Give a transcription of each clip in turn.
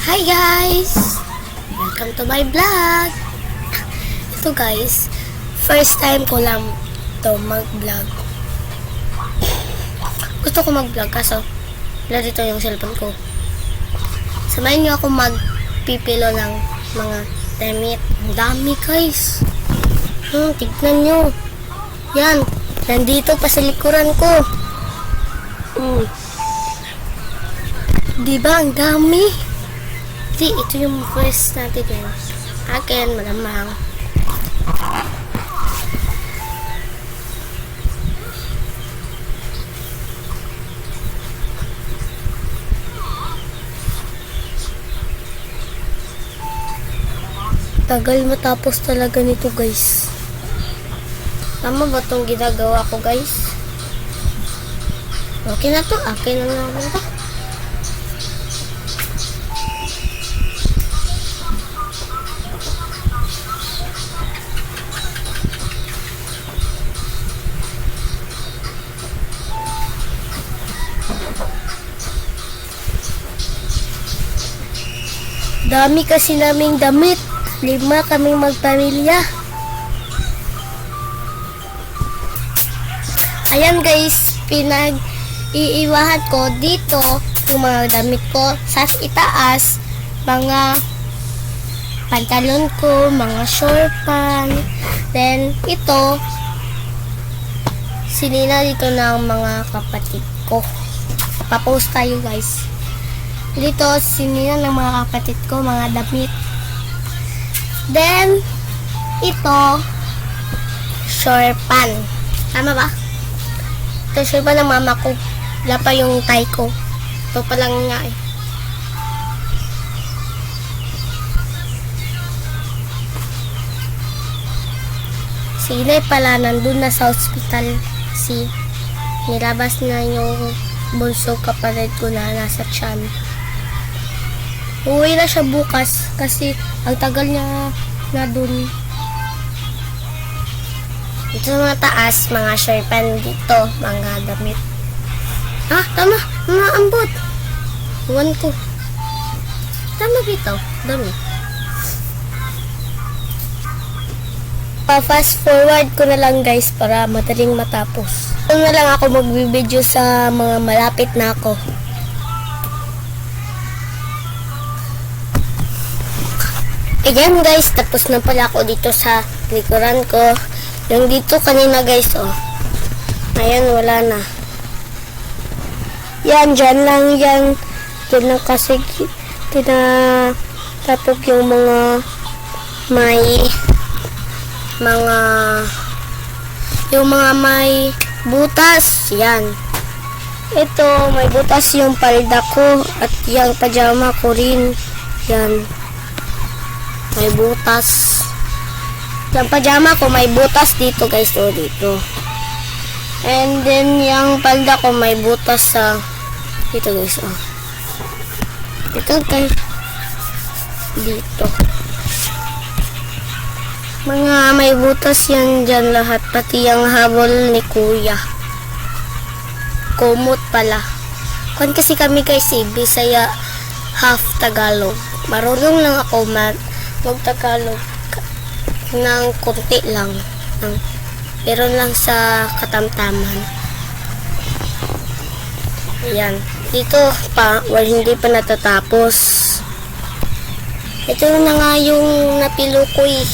Hi guys! Welcome to my vlog! Ito guys, first time ko lang to mag-vlog. Gusto ko mag-vlog kaso wala dito yung cellphone ko. Samayin niyo ako magpipilo ng mga damit. Ang dami guys! Tignan nyo. Yan, nandito pa sa likuran ko. Diba ang dami? Ito yung first natin yun. Akin, malamang. Tagal matapos talaga nito guys. Tama ba itong ginagawa ko guys? Okay na to. Akin na naman to. Dami kasi naming damit. 5 kaming magpamilya. Ayan guys, pinag-iiwahan ko dito yung mga damit ko. Sa itaas, mga pantalon ko, mga short pants. Then, ito, sinila dito ng mga kapatid ko. Papost tayo guys. Dito, sinila ng mga kapatid ko, mga damit. Then, ito, short pants. Tama ba? Ito, short pants ng mama ko. Wala pa yung tie ko. Ito pa lang nga eh. Si Inay pala, nandun na sa hospital. Nilabas na yung bunso kapatid ko na nasa tiyan. Uwi na siya bukas kasi ang tagal niya na dun. Dito sa mga taas, mga short pants dito, mga damit. Tama, mga ambot. Iwan ko. Tama dito, damit. Pa-fast forward ko na lang guys para madaling matapos. Ito na lang ako magbibideo sa mga malapit na ako. Ayan guys, tapos na pala ako dito sa likuran ko. Yung dito kanina guys, ayan, wala na. Yan, dyan lang yan. Dyan lang kasi tinatapok yung mga may butas. Yan. Ito, may butas yung palda ko at yung pajama ko rin. Yan. May butas. Yung pajama ko may butas dito guys. Dito. And then yung palda ko may butas sa dito guys. Dito guys. Dito. Mga may butas yan dyan lahat. Pati yung habol ni kuya. Kumot pala. Kung kasi kami guys Bisaya half Tagalog. Marunong lang ako mag-Tagalog ng konti lang. Pero lang sa katamtaman. Ayan. Dito pa, hindi pa natatapos. Ito na nga yung napilo ko eh.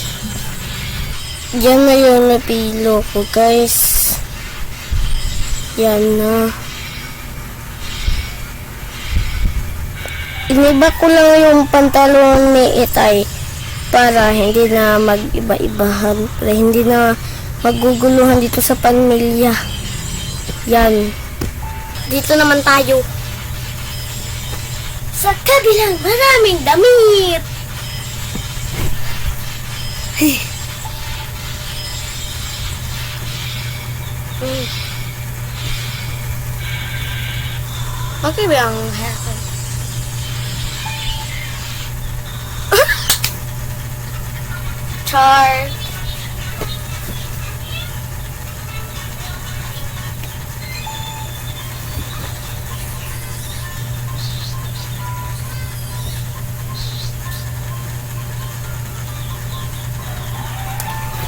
Diyan na yung napilo ko guys. Yan na. Iniba ko lang yung pantalon ni Itay para hindi na mag-iba-ibahan, para hindi na maguguluhan dito sa pamilya. Yan. Dito naman tayo. Sa kabilang maraming damit. Okay ba ang haircut? Char.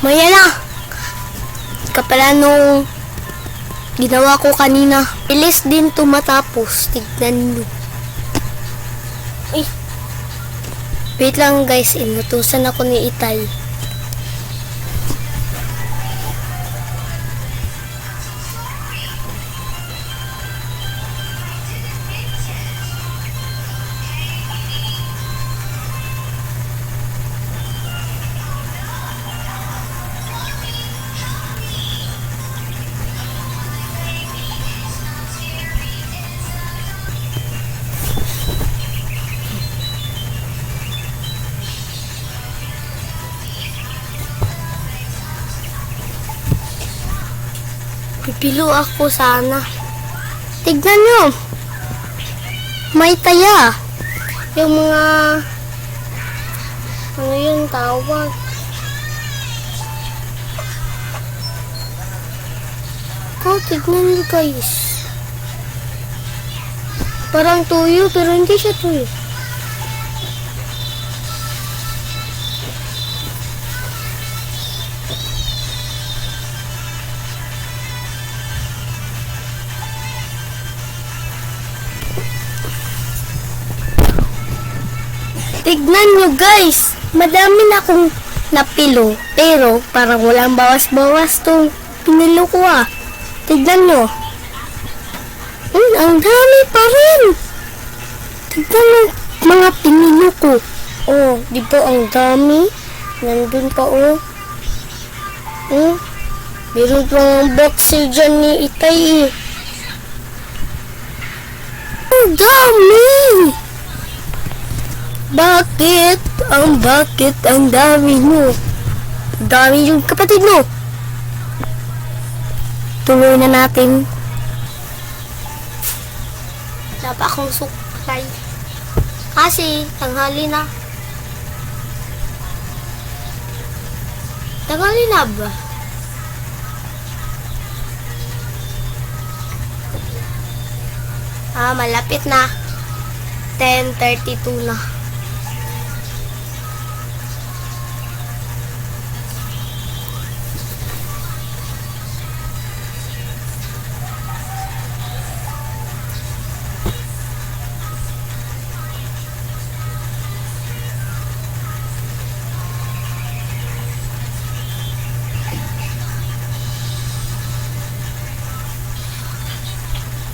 Maya na. Kapala nung ginawa ko kanina. Bilis din to matapos. Tignan nyo. Eh. Wait lang guys. Inutusan ako ni Itay. Pipilo ako sana. Tignan nyo. May taya. Yung mga... Ano yung tawag? Tignan nyo guys. Parang tuyo pero hindi siya tuyo. Tignan nyo guys, madami na akong napilo, pero parang walang bawas-bawas tong pinilo ko ah. Tignan nyo. Ang dami pa rin. Tignan nyo mga pinilo ko. Oh, di ba ang dami? Nandun pa oh. Meron pang boxer dyan ni Itay eh. Ang dami! Bakit ang dami mo? Dami yung kapatid mo. Tuloy na natin. Wala pa akong suklay. Kasi, tanghali na. Tanghali na ba? Malapit na. 10:32 na.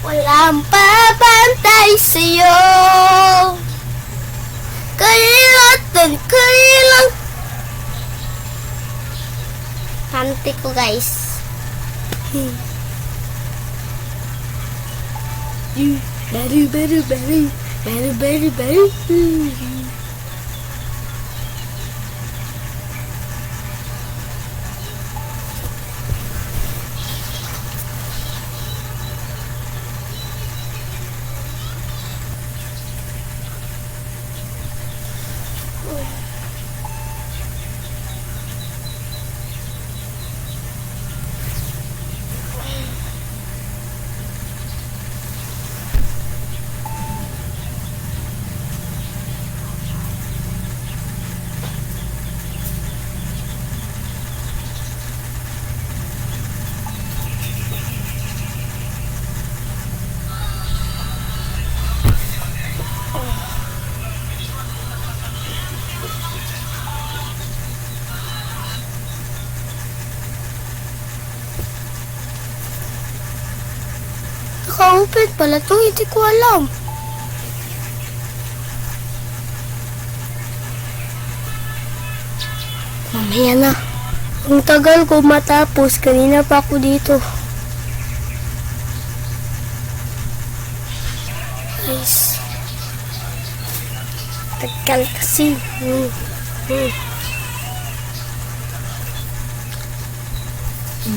Walang papantay sa'yo. Kailatan, kailang. Hanti ko guys. Baru. Naka-open pala to, hindi ko alam. Mamaya na. Ang tagal ko matapos, kanina pa ako dito. Guys. Tagal kasi.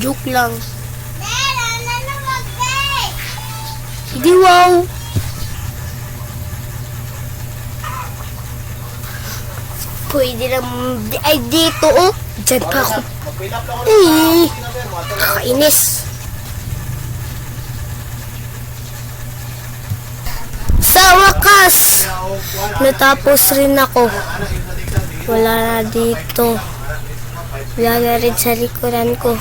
Joke lang. Hindi wow. Pwede lang. Ay dito oh. Diyan pa ako. Nakainis. Sa wakas. Natapos rin ako. Wala na dito. Wala na rin sa likuran ko.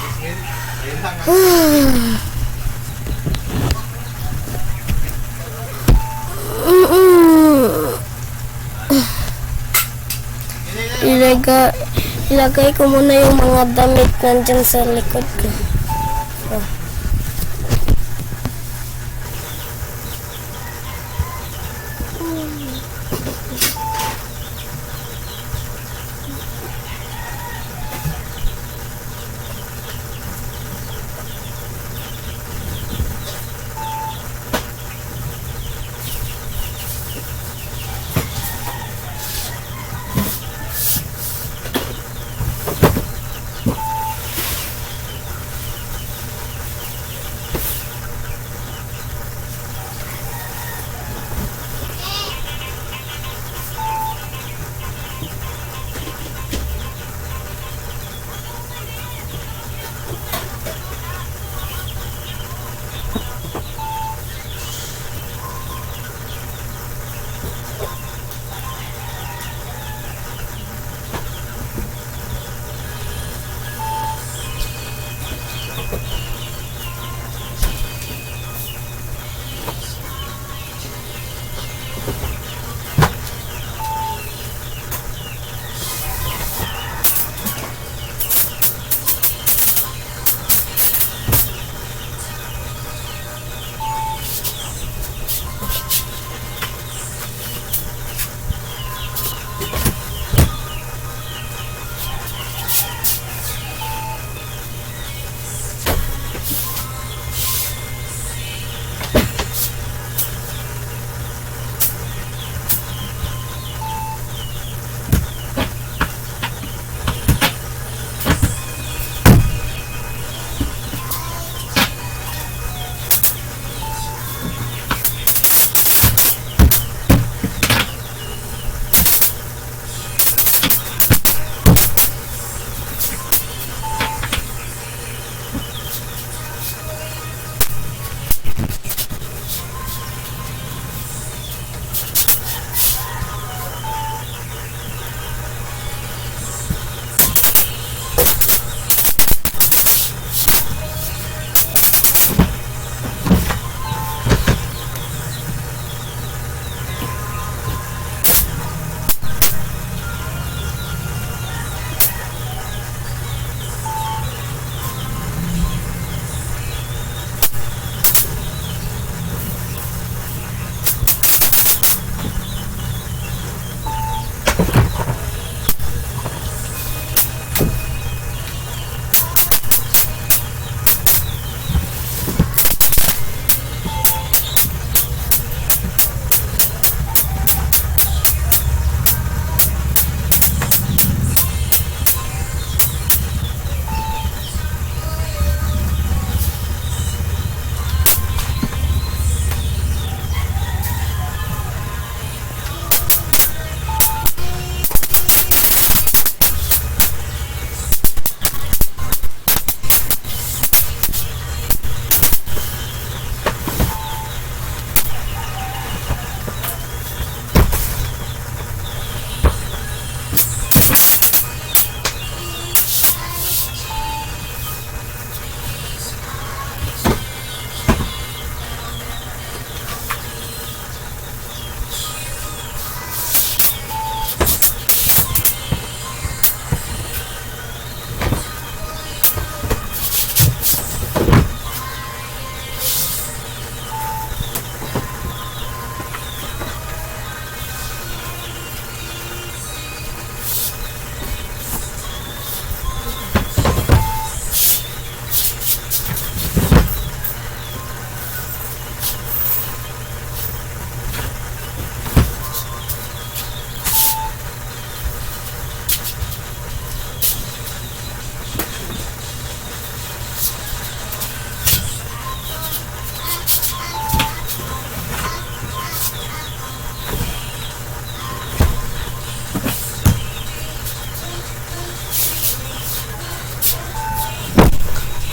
Ilagay ko muna yung mga damit nandyan sa likod ko. Oh.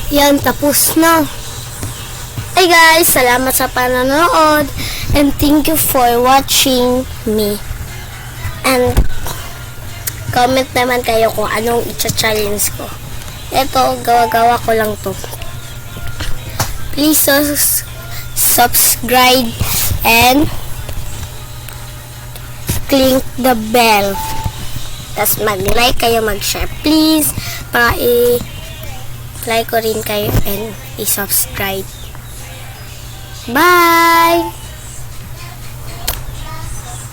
Yan, tapos na. Hey guys, salamat sa panonood. And thank you for watching me. And Comment naman kayo kung anong i-challenge ko. Ito, gawa-gawa ko lang to. Please subscribe and click the bell. Tapos mag-like kayo, mag-share. Please, para i-like ko rin kayo and i-subscribe. Bye!